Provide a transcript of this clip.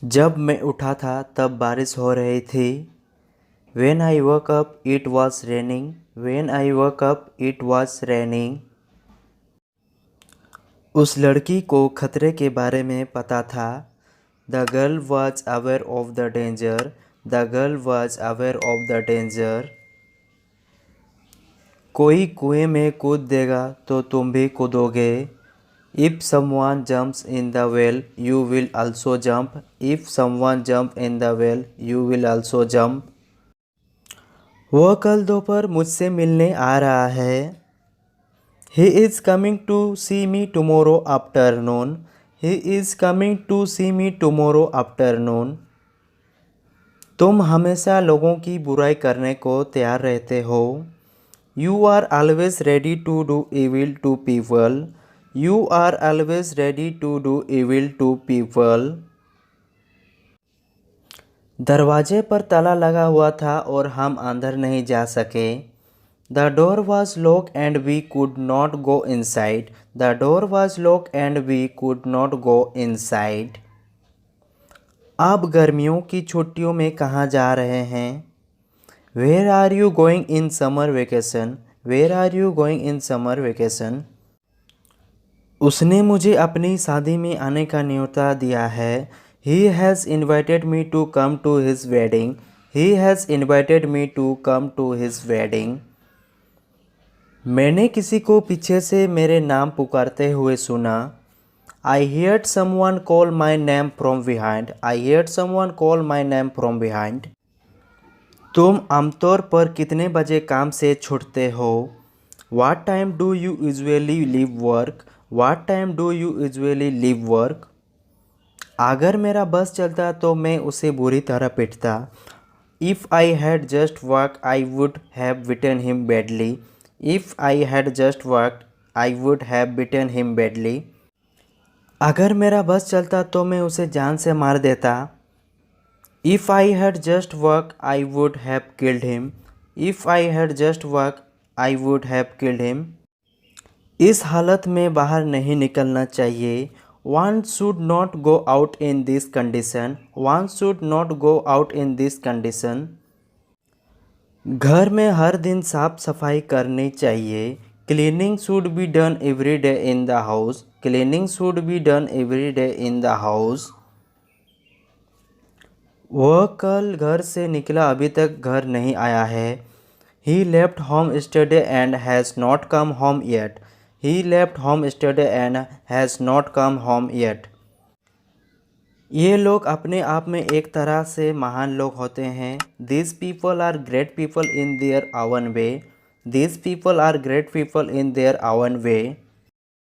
जब मैं उठा था तब बारिश हो रही थी। When I woke up it was raining. When I woke up it was raining. उस लड़की को खतरे के बारे में पता था। The girl was aware of the danger. The girl was aware of the danger. कोई कुएं में कूद देगा तो तुम भी कूदोगे। If someone jumps in the well, you will also jump. If someone jump in the well, you will also jump. वह कल दोपहर मुझसे मिलने आ रहा है। He is coming to see me tomorrow afternoon. He is coming to see me tomorrow afternoon. तुम हमेशा लोगों की बुराई करने को तैयार रहते हो। You are always ready to do evil to people. You are always ready to do evil to people. दरवाजे पर ताला लगा हुआ था और हम अंदर नहीं जा सके। The door was locked and we could not go inside. The door was locked and we could not go inside. आप गर्मियों की छुट्टियों में कहाँ जा रहे हैं? Where are you going in summer vacation? Where are you going in summer vacation? उसने मुझे अपनी शादी में आने का न्योता दिया है। He has invited me to come to his wedding. He has invited me to come to his wedding. मैंने किसी को पीछे से मेरे नाम पुकारते हुए सुना। I heard someone call my name from behind. I heard someone call my name from behind. तुम आमतौर पर कितने बजे काम से छूटते हो? What time do you usually leave work? What time do you usually leave work? अगर मेरा बस चलता तो मैं उसे बुरी तरह पीटता। If I had just walked, I would have beaten him badly. If I had just walked, I would have beaten him badly. अगर मेरा बस चलता तो मैं उसे जान से मार देता। If I had just walked, I would have killed him. If I had just walked, I would have killed him. इस हालत में बाहर नहीं निकलना चाहिए। One should not go out in this condition. One should not go out in this condition. घर में हर दिन साफ सफाई करनी चाहिए। Cleaning should be done every day in the house. Cleaning should be done every day in the house. वह कल घर से निकला अभी तक घर नहीं आया है। He left home yesterday and has not come home yet. He left home yesterday and has not come home yet. ये लोग अपने आप में एक तरह से महान लोग होते हैं। These people are great people in their own way. These people are great people in their own way.